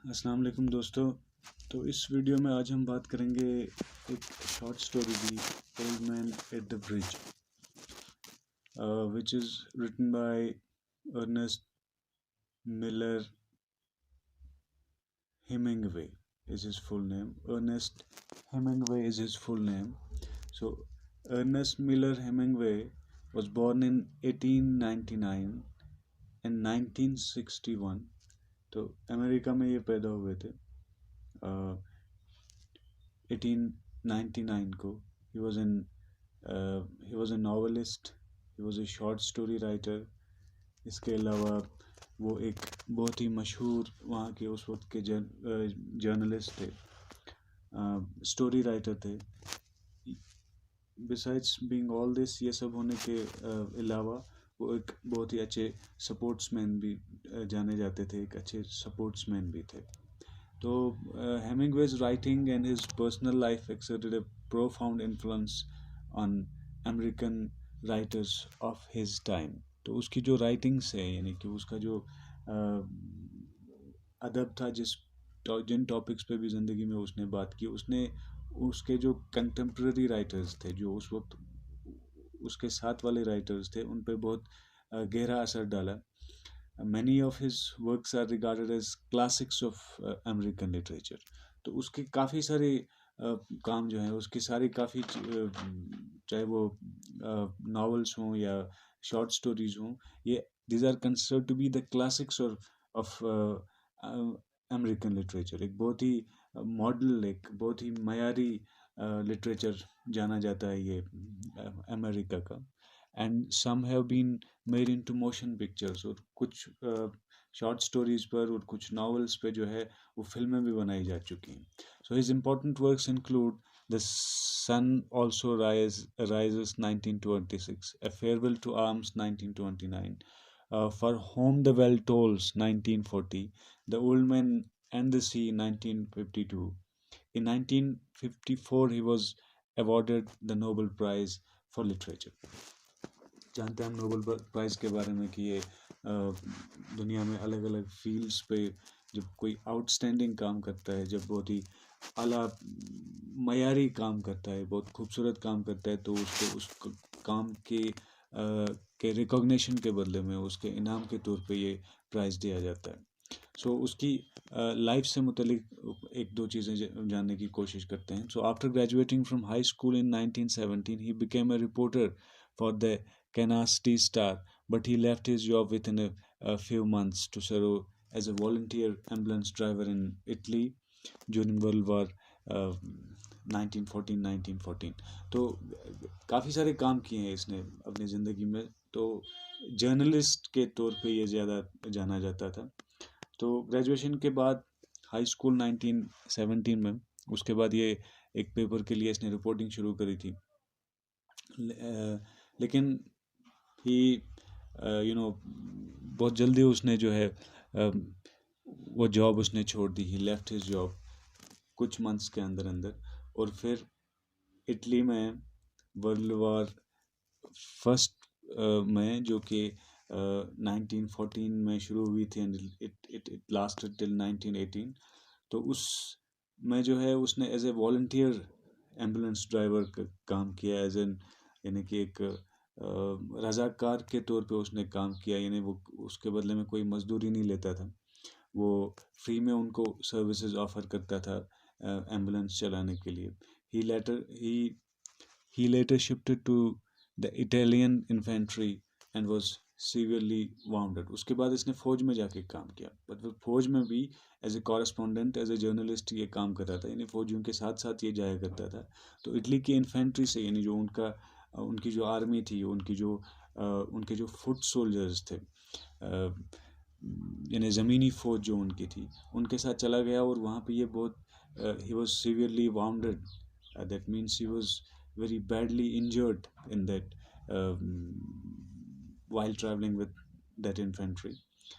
अस्सलाम वालेकुम दोस्तों। तो इस वीडियो में आज हम बात करेंगे एक शॉर्ट स्टोरी की old man at the bridge, which is written by Ernest Miller Hemingway is his full name. Ernest Hemingway is his full name. So Ernest Miller Hemingway was born in 1899 and 1961. तो America में ये पैदा हुए थे 1899 को. he was an he was a novelist, he was a short story writer. इसके अलावा वो एक बहुत ही मशहूर वहाँ के उस वक्त के जर्नलिस्ट थे, स्टोरी राइटर थे. बिसाइड्स बीइंग ऑल दिस, ये सब होने के अलावा वो एक बहुत ही अच्छे सपोर्ट्समैन भी जाने जाते थे, एक अच्छे सपोर्ट्समैन भी थे. तो Hemingway's writing and his personal life exerted a profound influence on American writers of his time. तो उसकी जो राइटिंग्स है, यानी कि उसका जो अदब था, जिन टॉपिक्स पे भी ज़िंदगी में उसने बात की, उसने उसके जो कंटेम्प्रेरी राइटर्स थे, जो उस वक्त उसके साथ वाले राइटर्स थे, उन पे बहुत गहरा असर डाला. Many of his works are regarded as classics of American literature. तो उसके काफ़ी सारे काम जो हैं, उसकी सारी काफ़ी चाहे वो नॉवेल्स हों या शॉर्ट स्टोरीज हों, ये these are considered to be the classics of American literature. एक बहुत ही मॉडल, एक बहुत ही मयारी लिटरेचर जाना जाता है ये अमेरिका का. And some have been made into motion pictures, और कुछ शॉर्ट स्टोरीज पर और कुछ नॉवेल्स पे जो है वो फिल्में भी बनाई जा चुकी हैं. So his important works include the sun also rises 1926, A Farewell to Arms 1929, For Whom the Bell Tolls 1940, The Old Man and the Sea 1952. In 1954 he was awarded the Nobel Prize for Literature. जानते हैं हम Nobel prize के बारे में कि ये दुनिया में अलग अलग फील्ड्स पे जब कोई आउटस्टैंडिंग काम करता है, जब बहुत ही आला मयारी काम करता है, बहुत खूबसूरत काम करता है, तो उसको उस काम के रिकॉग्निशन के बदले में उसके इनाम के तौर पे ये प्राइज़ दिया जाता है. सो उसकी लाइफ से मुतलिक एक दो चीज़ें जानने की कोशिश करते हैं. So after graduating from high school in 1917 he became a reporter for the Canasti Star, but he left his job within a few months to serve as a volunteer ambulance driver in Italy during World War 1914. तो काफ़ी सारे काम किए हैं इसने अपनी ज़िंदगी में. तो जर्नलिस्ट के तौर पे ये ज़्यादा जाना जाता था. तो ग्रेजुएशन के बाद हाई स्कूल 1917 में, उसके बाद ये एक पेपर के लिए इसने रिपोर्टिंग शुरू करी थी. लेकिन ही बहुत जल्दी उसने जो है वो जॉब उसने छोड़ दी. ही लेफ्ट हिज जॉब कुछ मंथ्स के अंदर अंदर, और फिर इटली में वर्ल्ड वॉर फर्स्ट में, जो कि 1914 में शुरू हुई थी एंड इट लास्टेड टिल 1918. तो उस में जो है उसने as a volunteer ambulance driver का काम किया, एज एन यानी कि एक रज़ाकार के तौर पे उसने काम किया. यानी वो उसके बदले में कोई मजदूरी नहीं लेता था, वो फ्री में उनको सर्विसेज ऑफर करता था एम्बुलेंस चलाने के लिए. He later shifted to the Italian infantry and was severely wounded. उसके बाद इसने फ़ौज में जाके काम किया, बट वो फ़ौज में भी as a correspondent, as a journalist ये काम करता था, यानी फ़ौजियों के साथ साथ ये जाया करता था. तो इटली की इन्फेंट्री से, यानी जो उनकी जो आर्मी थी, उनके जो फुट सोल्जर्स थे, यानी ज़मीनी फ़ौज जो उनकी थी, उनके साथ चला गया. और वहाँ पे ये बहुत he was severely bounded. That means he was very badly injured in that while traveling with that infantry.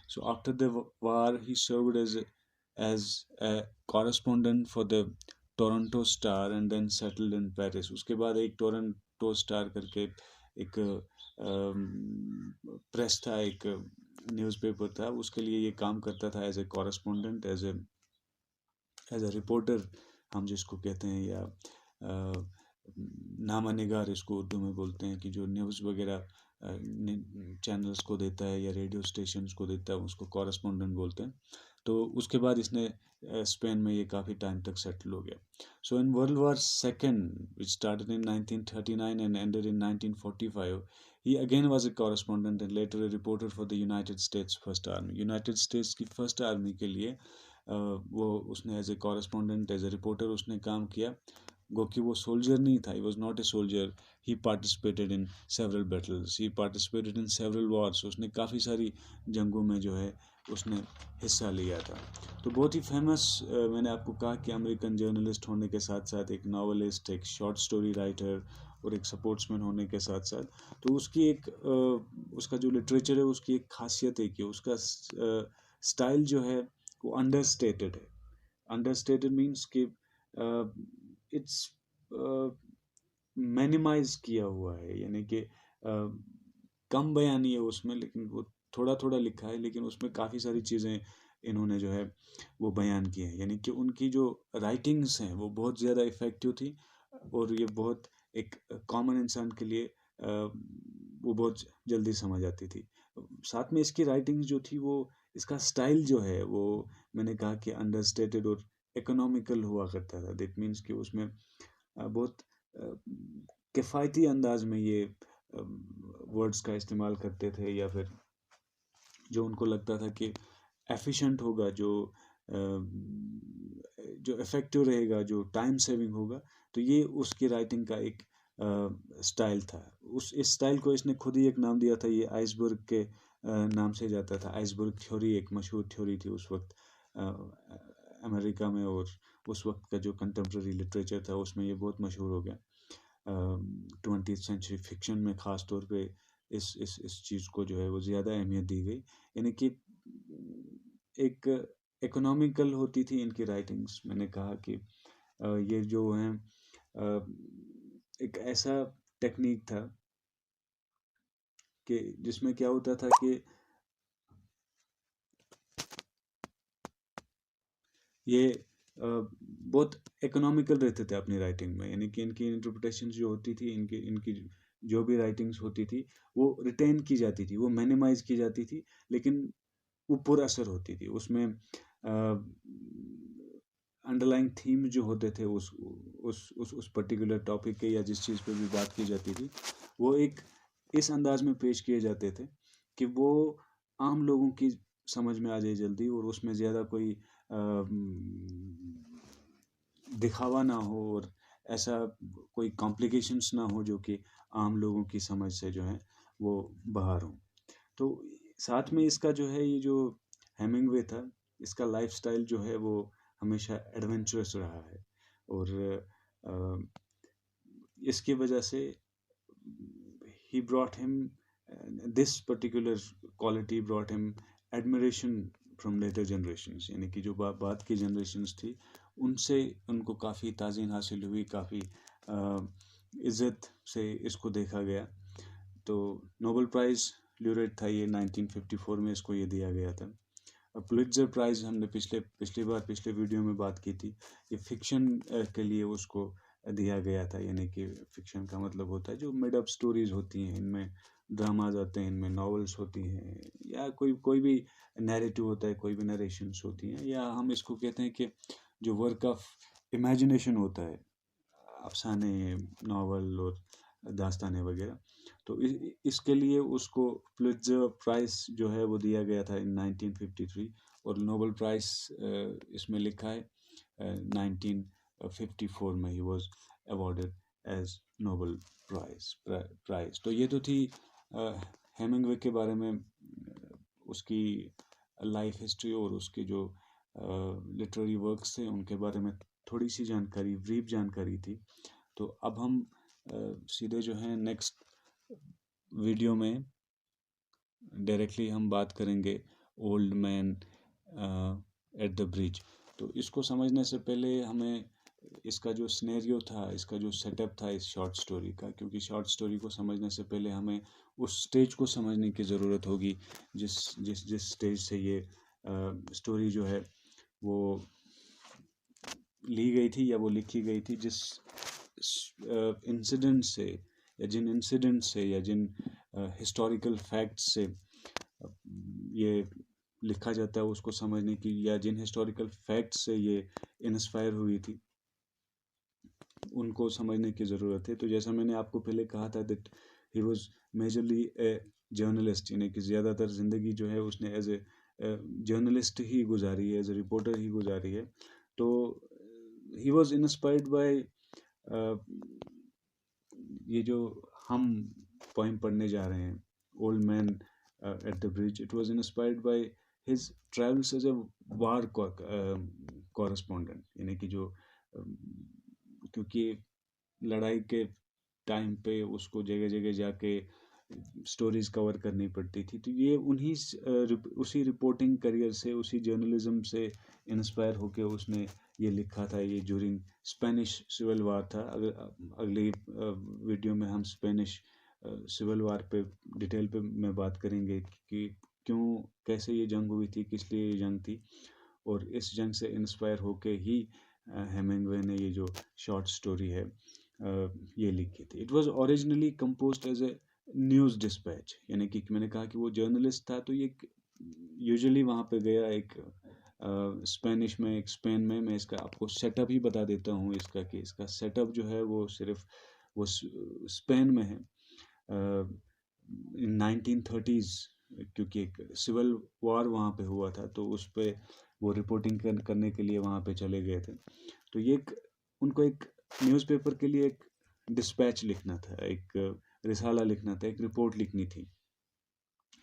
So after the war he served as a correspondent for the Toronto Star and then settled in Paris. उसके बाद एक Toronto star करके एक press था, एक newspaper था, उसके लिए ये काम करता था as a correspondent, as a as a reporter हम जिसको कहते हैं, या नामा निगार इसको उर्दू में बोलते हैं, कि जो न्यूज़ वगैरह चैनल्स को देता है या रेडियो स्टेशंस को देता है, उसको कॉरेस्पोंडेंट बोलते हैं। तो उसके बाद इसने स्पेन में ये काफ़ी टाइम तक सेटल हो गया। So in world war second which started in 1939 and ended in 1945, he again was a correspondent and later a reporter for the United States First Army. United States की first army के लिए वो उसने as a correspondent, as a reporter उसने काम किया। गो कि वो सोल्जर नहीं था, he was not a soldier, he participated in several battles, he participated in several wars. उसने काफ़ी सारी जंगों में जो है उसने हिस्सा लिया था। तो बहुत ही फेमस, मैंने आपको कहा कि अमेरिकन जर्नलिस्ट होने के साथ साथ एक नावलिस्ट, एक शॉर्ट स्टोरी राइटर और एक स्पोर्ट्समैन होने के साथ साथ, तो उसकी एक उसका जो लिटरेचर है उसकी एक खासियत है कि उसका स्टाइल जो है वो अंडरस्टेटेड है। अंडरस्टेटेड मीन्स कि इट्स मिनिमाइज किया हुआ है, यानी कि कम बयानी है उसमें, लेकिन वो थोड़ा थोड़ा लिखा है, लेकिन उसमें काफ़ी सारी चीज़ें इन्होंने जो है वो बयान की हैं। यानी कि उनकी जो राइटिंग्स हैं वो बहुत ज़्यादा इफ़ेक्टिव थी, और ये बहुत एक कॉमन इंसान के लिए वो बहुत जल्दी समझ आती थी। साथ में इसकी राइटिंग्स जो थी वो, इसका स्टाइल जो है वो, मैंने कहा कि अंडरस्टेटेड और इकोनॉमिकल हुआ करता था। दैट मीन्स कि उसमें बहुत किफ़ायती अंदाज में ये वर्ड्स का इस्तेमाल करते थे, या फिर जो उनको लगता था कि एफिशिएंट होगा, जो इफ़ेक्टिव रहेगा, जो टाइम सेविंग होगा, तो ये उसकी राइटिंग का एक स्टाइल था। इस स्टाइल को इसने खुद ही एक नाम दिया था, ये आइसबर्ग के नाम से जाता था। आइसबर्ग थ्योरी एक मशहूर थ्योरी थी उस वक्त अमेरिका में, और उस वक्त का जो कंटेम्प्रेरी लिटरेचर था उसमें ये बहुत मशहूर हो गया। 20th सेंचुरी फिक्शन में ख़ास तौर पे इस चीज़ को जो है वो ज़्यादा अहमियत दी गई। यानी कि एक इकोनॉमिकल होती थी इनकी राइटिंग्स। मैंने कहा कि ये जो हैं एक ऐसा टेक्निक था कि जिसमें क्या होता था कि ये बहुत इकोनॉमिकल रहते थे अपनी राइटिंग में। यानी कि इनकी इंटरप्रिटेशंस जो होती थी, इनकी जो भी राइटिंग्स होती थी वो रिटेन की जाती थी, वो मिनिमाइज की जाती थी, लेकिन वो पुरअसर होती थी। उसमें अंडरलाइंग थीम जो होते थे उस पर्टिकुलर टॉपिक के या जिस चीज़ पे भी बात की जाती थी, वो एक इस अंदाज में पेश किए जाते थे कि वो आम लोगों की समझ में आ जाए जल्दी, और उसमें ज़्यादा कोई दिखावा ना हो, और ऐसा कोई कॉम्प्लिकेशंस ना हो जो कि आम लोगों की समझ से जो है वो बाहर हो। तो साथ में इसका जो है, ये जो हेमिंग्वे था, इसका लाइफस्टाइल जो है वो हमेशा एडवेंचरस रहा है, और इसकी वजह से he brought him this particular quality brought him admiration from later generations। यानी कि जो बाद की generations थी उनसे उनको काफ़ी ताज़ीन हासिल हुई, काफ़ी इज़्ज़त से इसको देखा गया। तो नोबेल प्राइज़ ल्यूरेट था ये, 1954 में इसको ये दिया गया था। पुलित्ज़र प्राइज़ हमने पिछली वीडियो में बात की थी, ये फिक्शन के लिए उसको दिया गया था। यानी कि फिक्शन का मतलब होता है जो मेड अप स्टोरीज होती हैं, इनमें ड्रामाज आते हैं, इनमें नॉवेल्स होती हैं, या कोई भी नैरेटिव होता है, कोई भी नरेशंस होती हैं, या हम इसको कहते हैं कि जो वर्क ऑफ इमेजिनेशन होता है, अफसाने, नावल और दास्तानें वगैरह। तो इसके लिए उसको पुलित्ज़र प्राइज़ जो है वो दिया गया था इन 1953, और नोबेल प्राइज़ इसमें लिखा है 1954 में he was awarded as Nobel prize. तो ये तो थी हेमिंग्वे के बारे में, उसकी लाइफ हिस्ट्री और उसके जो लिटरेरी वर्क्स थे उनके बारे में थोड़ी सी जानकारी, ब्रीफ जानकारी थी। तो अब हम सीधे जो है नेक्स्ट वीडियो में डायरेक्टली हम बात करेंगे old man at the bridge. तो इसको समझने से पहले हमें इसका जो सिनेरियो था, इसका जो सेटअप था इस शॉर्ट स्टोरी का, क्योंकि शॉर्ट स्टोरी को समझने से पहले हमें उस स्टेज को समझने की ज़रूरत होगी जिस स्टेज से ये स्टोरी जो है वो ली गई थी या वो लिखी गई थी जिस इंसिडेंट से या जिन इंसिडेंट से या जिन हिस्टोरिकल फैक्ट्स से ये लिखा जाता है उसको समझने की, या जिन हिस्टोरिकल फैक्ट्स से ये इंस्पायर हुई थी उनको समझने की ज़रूरत है। तो जैसा मैंने आपको पहले कहा था that he was majorly a journalist, यानी कि ज़्यादातर ज़िंदगी जो है उसने एज ए जर्नलिस्ट ही गुजारी है, एज ए रिपोर्टर ही गुजारी है। तो ही वाज इंस्पायर्ड बाय ये जो हम पोइम पढ़ने जा रहे हैं, old man at the bridge, it was inspired by his travels as a war correspondent, यानी कि जो क्योंकि लड़ाई के टाइम पे उसको जगह जगह जाके स्टोरीज कवर करनी पड़ती थी। तो ये उन्हीं उसी रिपोर्टिंग करियर से, उसी जर्नलिज्म से इंस्पायर होके उसने ये लिखा था। ये ज्यूरिंग स्पेनिश सिविल वार था। अगली वीडियो में हम स्पेनिश सिविल वार पे डिटेल पे में बात करेंगे कि क्यों, कैसे ये जंग हुई थी, किस लिए ये जंग थी, और इस जंग से इंस्पायर होके ही हेमिंगवे ने ये जो शॉर्ट स्टोरी है ये लिखी थी। It was originally composed as a news dispatch, यानी कि मैंने कहा कि वो जर्नलिस्ट था, तो ये यूजुअली वहाँ पे गया एक स्पेनिश में, एक स्पेन में। मैं इसका आपको सेटअप ही बता देता हूँ इसका, कि इसका सेटअप जो है वो सिर्फ वो स्पेन में है इन 1930s, क्योंकि एक सिविल वार वहाँ पे हुआ था, तो उस पे वो रिपोर्टिंग करने के लिए वहाँ पे चले गए थे। तो ये उनको एक न्यूज़पेपर के लिए एक डिस्पैच लिखना था, एक रिसाला लिखना था, एक रिपोर्ट लिखनी थी।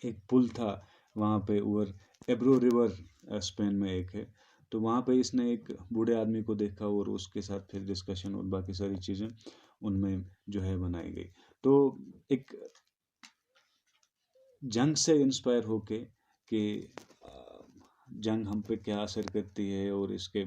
एक पुल था वहाँ पे ओवर एब्रो रिवर, स्पेन में एक है, तो वहाँ पे इसने एक बूढ़े आदमी को देखा और उसके साथ फिर डिस्कशन और बाकी सारी चीज़ें उनमें जो है बनाई गई। तो एक जंग से इंस्पायर होके कि जंग हम पे क्या असर करती है और इसके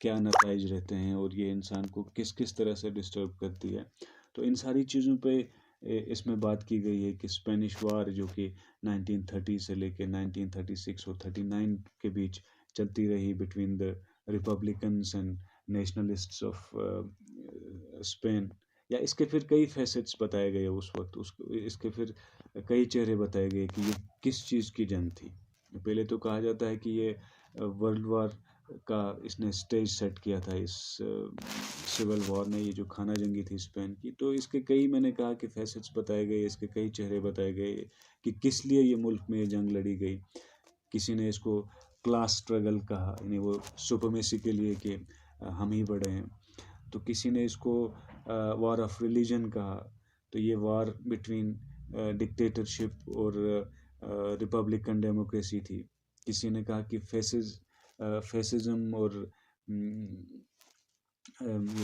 क्या नताइज रहते हैं और ये इंसान को किस किस तरह से डिस्टर्ब करती है, तो इन सारी चीज़ों पे इसमें बात की गई है कि स्पेनिश वार जो कि 1930 से लेके 1936 और 39 के बीच चलती रही between the Republicans and nationalists of Spain, या इसके फिर कई फैसेट्स बताए गए उस वक्त, इसके फिर कई चेहरे बताए गए कि ये किस चीज़ की जंग थी। पहले तो कहा जाता है कि ये वर्ल्ड वार का इसने स्टेज सेट किया था, इस सिविल वॉर ने, ये जो खाना जंगी थी स्पेन की। तो इसके कई, मैंने कहा कि फैसेट्स बताए गए, इसके कई चेहरे बताए गए कि किस लिए ये मुल्क में ये जंग लड़ी गई। किसी ने इसको क्लास स्ट्रगल कहा, यानी वो सुपरमेसी के लिए कि हम ही बड़े हैं। तो किसी ने इसको वॉर ऑफ रिलीजन कहा, तो ये वॉर बिटवीन डिक्टेटरशिप और रिपब्लिकन डेमोक्रेसी थी। किसी ने कहा कि फैसिज्म और ये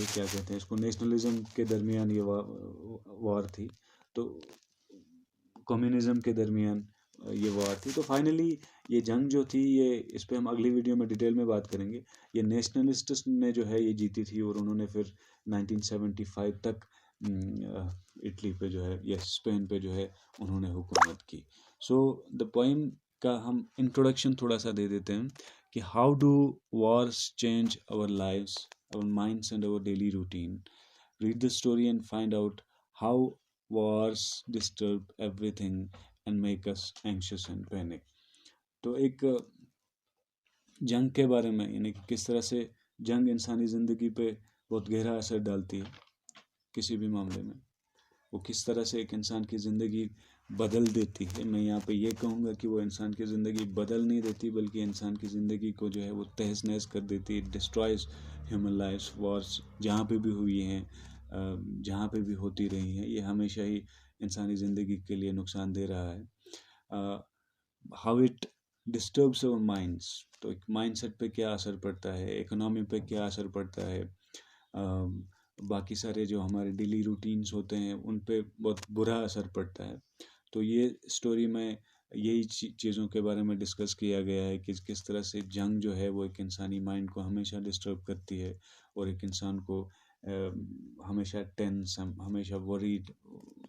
क्या कहते हैं इसको, नेशनलिज्म के दरमियान ये वॉर थी। तो कम्युनिज्म के दरमियान ये वॉर थी। तो फाइनली ये जंग जो थी, ये इस पे हम अगली वीडियो में डिटेल में बात करेंगे। ये नेशनलिस्ट्स ने जो है ये जीती थी और उन्होंने फिर 1975 तक इटली पे जो है या स्पेन पे जो है उन्होंने हुकूमत की। सो द पोइम का हम इंट्रोडक्शन थोड़ा सा दे देते हैं कि how do wars change our lives, our minds and our daily routine. Read the story and find out how wars disturb everything and make us anxious and panic। तो एक जंग के बारे में, यानी कि किस तरह से जंग इंसानी ज़िंदगी पे बहुत गहरा असर डालती है। किसी भी मामले में वो किस तरह से एक इंसान की ज़िंदगी बदल देती है। मैं यहाँ पे ये कहूँगा कि वो इंसान की ज़िंदगी बदल नहीं देती, बल्कि इंसान की ज़िंदगी को जो है वो तहस नहस कर देती है। Destroys human lives. वॉर्स जहाँ पे भी हुई हैं, जहाँ पे भी होती रही हैं, ये हमेशा ही इंसानी ज़िंदगी के लिए नुकसान दे रहा है। How it disturbs our minds, तो एक माइंडसेट पे क्या असर पड़ता है, इकोनॉमी पे क्या असर पड़ता है, बाकी सारे जो हमारे डेली रूटीन्स होते हैं उन पे बहुत बुरा असर पड़ता है। तो ये स्टोरी में यही चीज़ों के बारे में डिस्कस किया गया है कि किस तरह से जंग जो है वो एक इंसानी माइंड को हमेशा डिस्टर्ब करती है और एक इंसान को हमेशा टेंस, हमेशा वरीड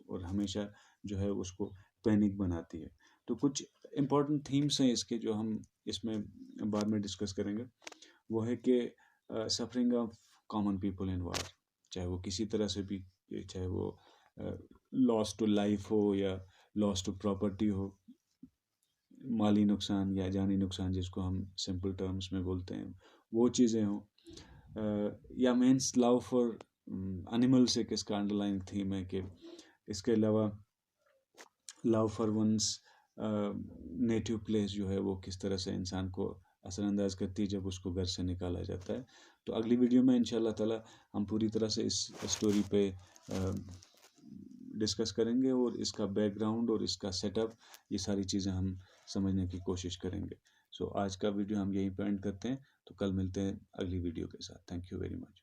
और हमेशा जो है उसको पैनिक बनाती है। तो कुछ इम्पॉर्टेंट थीम्स हैं इसके जो हम इसमें बाद में डिस्कस करेंगे। वो है कि suffering of common people in war, चाहे वो किसी तरह से भी, चाहे वो लॉस टू लाइफ हो या लॉस टू प्रॉपर्टी हो, माली नुकसान या जानी नुकसान जिसको हम सिंपल टर्म्स में बोलते हैं, वो चीज़ें हों, या मीन्स लव फॉर एनिमल्स एक इसका अंडरलाइन थीम है कि इसके अलावा love for one's native place जो है वो किस तरह से इंसान को असरअंदाज करती है जब उसको घर से निकाला जाता है। तो अगली वीडियो में इंशाल्लाह ताला हम पूरी तरह से इस स्टोरी पे डिस्कस करेंगे और इसका बैकग्राउंड और इसका सेटअप, ये सारी चीज़ें हम समझने की कोशिश करेंगे। सो आज का वीडियो हम यहीं पे एंड करते हैं, तो कल मिलते हैं अगली वीडियो के साथ। Thank you very much.